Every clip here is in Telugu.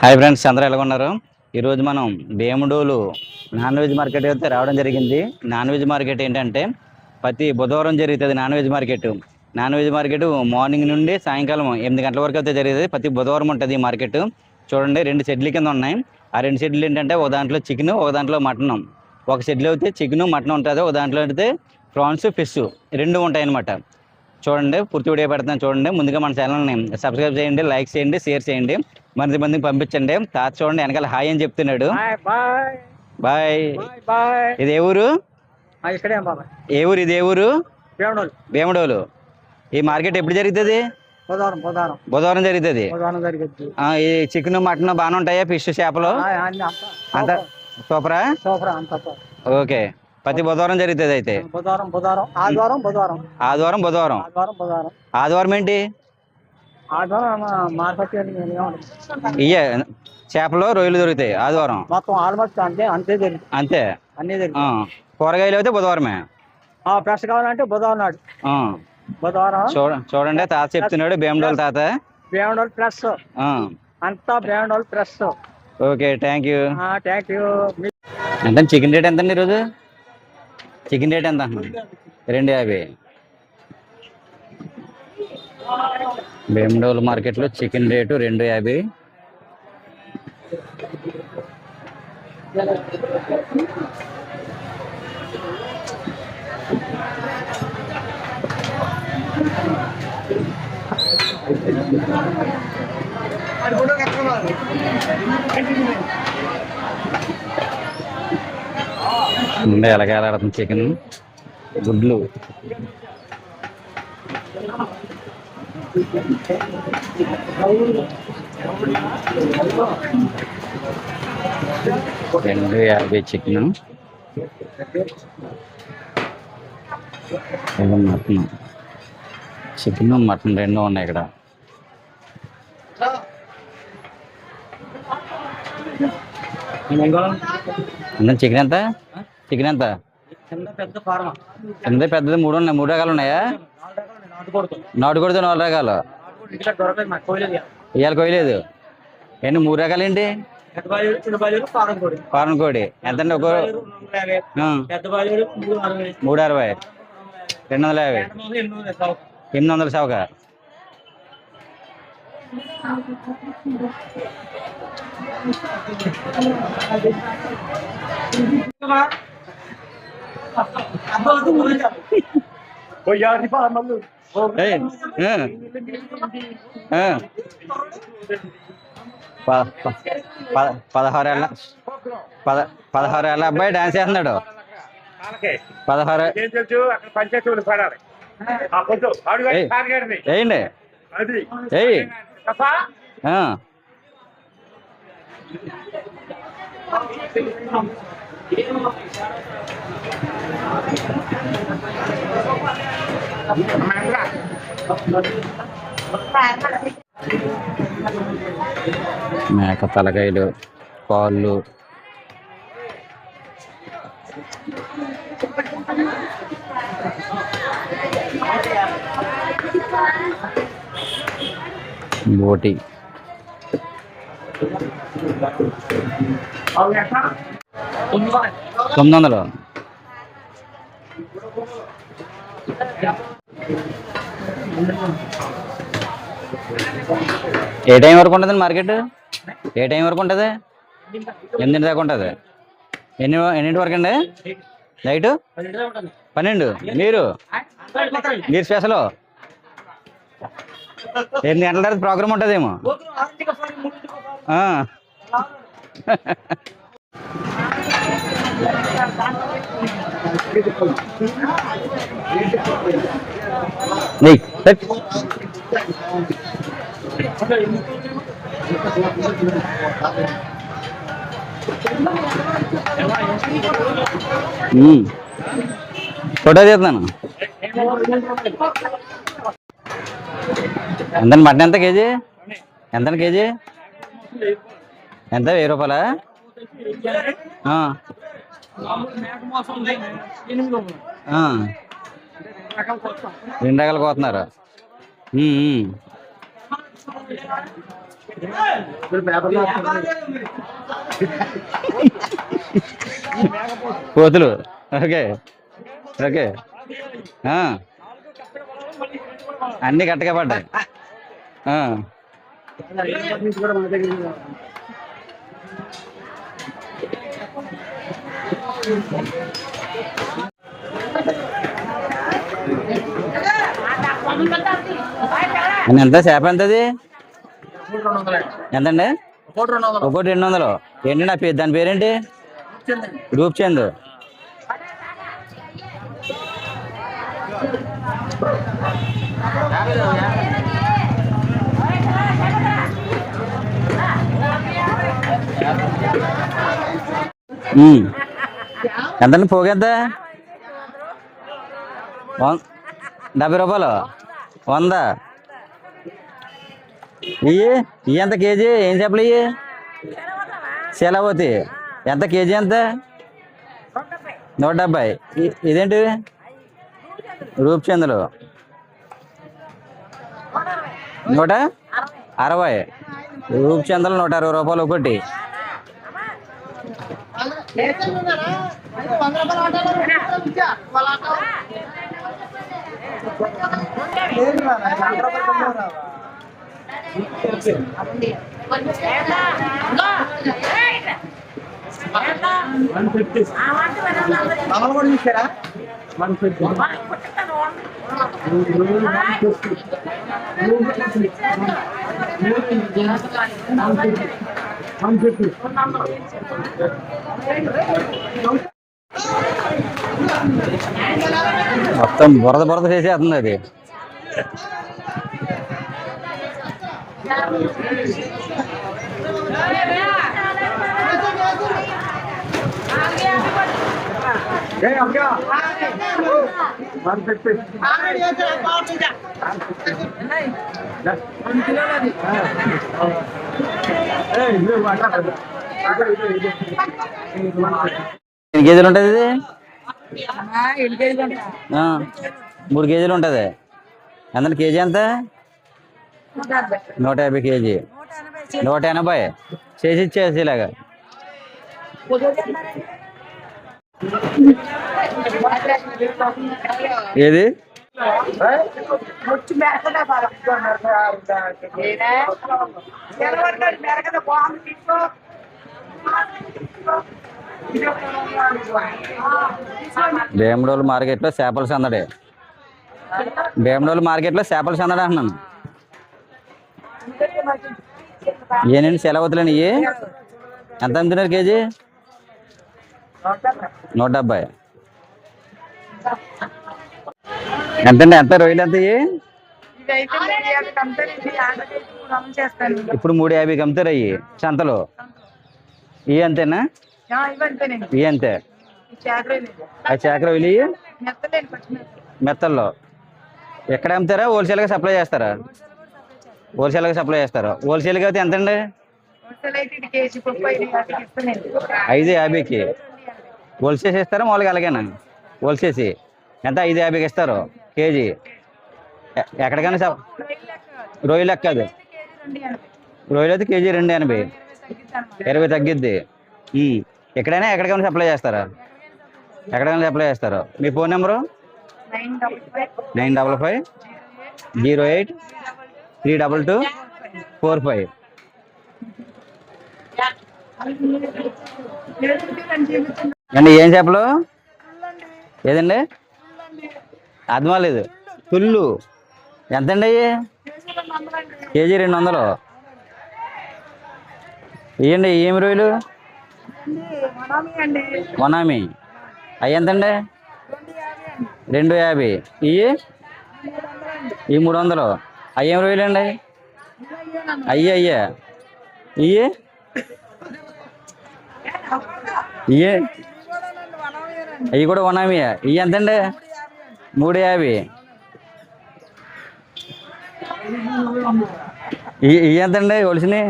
హాయ్ ఫ్రెండ్స్, అందరూ ఎలా ఉన్నారు? ఈరోజు మనం భీమడోలు నాన్ వెజ్ మార్కెట్ అయితే రావడం జరిగింది. నాన్ వెజ్ మార్కెట్ ఏంటంటే ప్రతి బుధవారం జరుగుతుంది. నాన్ వెజ్ మార్కెట్ మార్నింగ్ నుండి సాయంకాలం 8 గంటల వరకు అయితే జరుగుతుంది. ప్రతి బుధవారం ఉంటుంది ఈ మార్కెట్. చూడండి, 2 షెడ్ల కింద ఉన్నాయి. ఆ 2 షెడ్లు ఏంటంటే ఒక దాంట్లో చికెన్, ఒక దాంట్లో మటన్. ఒక షెడ్లో అయితే చికెన్ మటన్ ఉంటుంది, ఒక దాంట్లో అయితే ప్రాన్స్ ఫిష్ 2 ఉంటాయి అన్నమాట. చూడండి, పూర్తి వీడియో పెడతాను చూడండి. ముందుగా మన ఛానల్ని సబ్స్క్రైబ్ చేయండి, లైక్ చేయండి, షేర్ చేయండి, మంది మందికి పంపించండి. తాత చూడండి వెనకాల హాయ్ అని చెప్తున్నాడు. బాయ్. ఇది ఏ ఊరు? ఏ ఊరు ఇది? ఏ ఊరు? భీమడోలు. ఈ మార్కెట్ ఎప్పుడు జరుగుతుంది? బుధవారం జరుగుతుంది. ఈ చికెన్ మటన్ బాగానే ఉంటాయా? ఫిష్ చేపలు అంత సూపరా? ఓకే, ప్రతి బుధవారం జరుగుతుంది అయితే. ఆదివారం ఏంటి? ఇయ్యే చేపలు రొయ్యలు దొరుకుతాయి ఆదివారం. అంతే. కూరగాయలు అయితే బుధవారమే. ఫ్రెష్ కావాలంటే బుధవారం నాడు. చూడండి, తాత చెప్తున్నాడు. భీమడోలు తాత. భీమడోలు ఫ్రెష్ అంతా. Bhimadolu fresh. Okay, thank you. ఎంత చికెన్ రేట్ ఎంత ఈరోజు? చికెన్ రేట్ ఎంత? 2.50. భీమడోలు మార్కెట్లో చికెన్ రేటు 2.50. ముందే ఎలాగ ఆడుతుంది చికెన్. గుడ్లు $2.50 చికెన్. మటన్, చికెన్ మటన్ 2 ఉన్నాయి ఇక్కడ. చికెన్ ఎంత? చికెన్ ఎంత? ఎంత పెద్దది? 3 ఉన్నాయి. 3 రకాలు ఉన్నాయా? నాటుకోడితో 4 రకాలు. ఇవాళ కోయలేదు. ఏంటి 3 రకాలు ఏంటి? ఫారెన్ కోడి ఎంత అండి? 360, 250, 800 చౌక. పదహారేళ్ళ అబ్బాయి డాన్స్ చేస్తున్నాడు. 16 వేయండి. మేక తలకాయలు, కాళ్ళు, బోటి, 900. ఏ టైం వరకు ఉంటుంది మార్కెట్? ఏ టైం వరకు ఉంటుంది? 8 దాకా ఉంటుంది. ఎన్నింటి వరకు అండి? నైట్ 12. మీరు స్పెషల్ 8 గంటల తర్వాత ప్రోగ్రామ్ ఉంటుందేమో. ఫోటో తీస్తున్నాను. ఎంత మటన్? ఎంత కేజీ? ఎంత కేజీ? ఎంత? 1000 రూపాయలా? 2 రకాలు కోతున్నారు. కోతులు. Okay okay. అన్నీ కట్టగా పడ్డాయి. ఎంత చేప ఎంతది? ఎంతండి? ఒకటి 200. ఏంటి నా పేరు? దాని పేరేంటి? రూప్చంద్. ఎంతండి పోగు? ఎంత? 70 రూపాయలు. 100. ఇవి ఎంత కేజీ? ఏం చేపలు ఇవి? శీలావతి. ఎంత కేజీ? ఎంత? 170. ఇదేంటి? రూప్చందులు 160. రూప్చందులు 160 రూపాయలు ఒకటి. మొత్తం బురద చేసేస్తుంది అది. ఎన్ని కేజీలు ఉంటుంది ఇది? 3 కేజీలు ఉంటుంది. ఎంత కేజీ? ఎంత? 150 కేజీ. 180 చేసి ఇచ్చేసి ఇలాగా. ఏది? భీమడోలు మార్కెట్లో చేపల సందడి. భీమడోలు మార్కెట్లో చేపల సందడి అంటున్నాను. ఏనండి సెలవుతులేని ఇవి? ఎంత అమ్ముతున్నారు కేజీ? 170. ఎంతండి? ఎంత రొయ్యలు? ఎంత ఇవి? ఇప్పుడు 350 అమ్ముతారు అయ్యి సంతలో. ఇవి అంతేనా? ఇవి అంతే. ఆ చేక రొయ్యలు ఇవి మెత్తల్లో ఎక్కడ అమ్ముతారా? హోల్సేల్గా సప్లై చేస్తారా? హోల్సేల్గా సప్లై చేస్తారు. హోల్సేల్గా అయితే ఎంతండి? 550కి హోల్సేల్ ఇస్తారా? మామూలుగా అలాగేనా? హోల్సేసి ఎంత? 550కి ఇస్తారు కేజీ. ఎక్కడికైనా రొయ్యలు ఎక్కదు. రొయ్యలు అయితే కేజీ 280. 20 తగ్గిద్ది. ఎక్కడైనా ఎక్కడికైనా సప్లై చేస్తారా? ఎక్కడికైనా సప్లై చేస్తారు. మీ ఫోన్ నెంబరు? 955 08 322 45. అండి ఏం చేపలు? ఏదండి? అర్థమా లేదు. పుల్లు ఎంతండి అయ్యి? కేజీ 200. ఇవ్వండి. ఏమి రొయ్యలు? వనామి. అవి ఎంతండి? 250. ఇవి 300. అవి ఏమి రొయ్యలు అండి? అయ్యే ఇవి అవి కూడా వనామి. ఇవి ఎంతండి? 350. ఇవి ఎంతండి ఒలిసిని?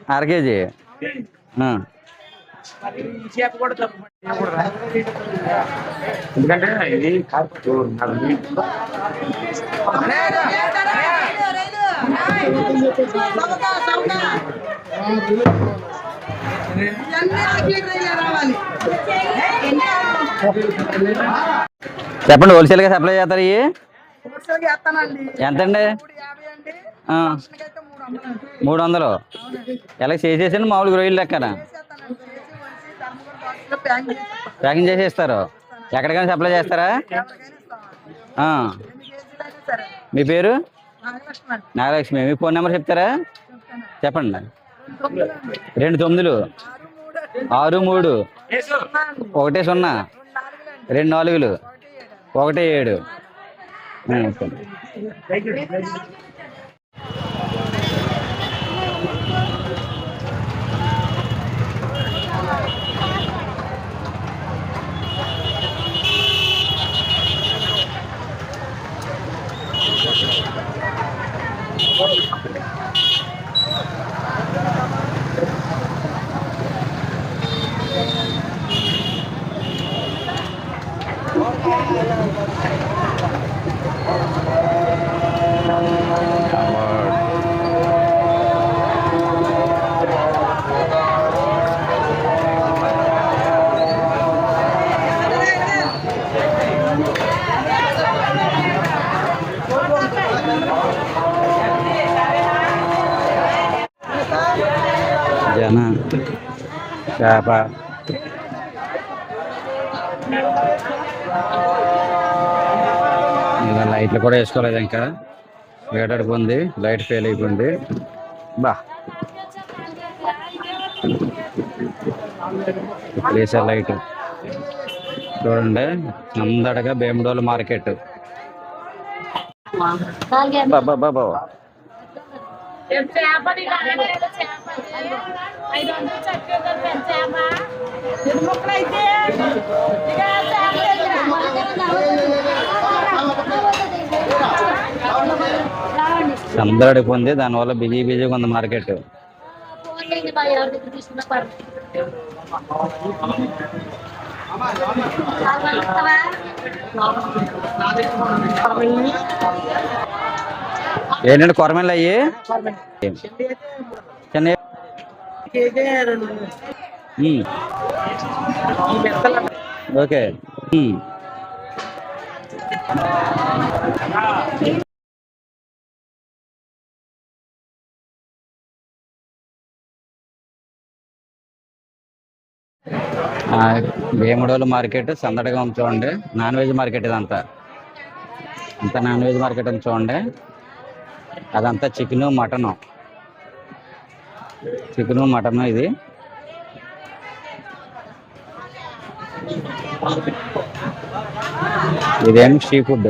1/2 కేజీ. ఎందుకంటే ఇది చెప్పండి, హోల్సేల్గా సప్లై చేస్తారు ఇవి ఎంతండి? 300. ఎలా చేసేసండి మామూలుగా రొయ్యలు లెక్కన ప్యాకింగ్ చేసి ఇస్తారు? ఎక్కడికైనా సప్లై చేస్తారా? మీ పేరు? నాగలక్ష్మి. మీ ఫోన్ నెంబర్ చెప్తారా? చెప్పండి. 29 63 10 24 17. జన చేప ఇలా లైట్లు కూడా వేసుకోలేదు, ఇంకా వేటాడిపోయింది, లైట్ ఫెయిల్ అయిపోయింది. బా వేసారు లైట్ చూడండి. అందడగా భీమడోలు మార్కెట్. బాబా సందడిపోయింది, దానివల్ల బిజీగా ఉంది మార్కెట్. ఏంటంటే కొరమేళ్ళు అయ్యి చిన్న ఓకే. భీమడోలు మార్కెట్ సందడిగా ఉంది చూడండి. నాన్ వెజ్ మార్కెట్ ఇదంతా, అంతా నాన్ వెజ్ మార్కెట్ ఉంది చూడండి. అదంతా చికెను మటను ఇది. ఇదేమి సీ ఫుడ్.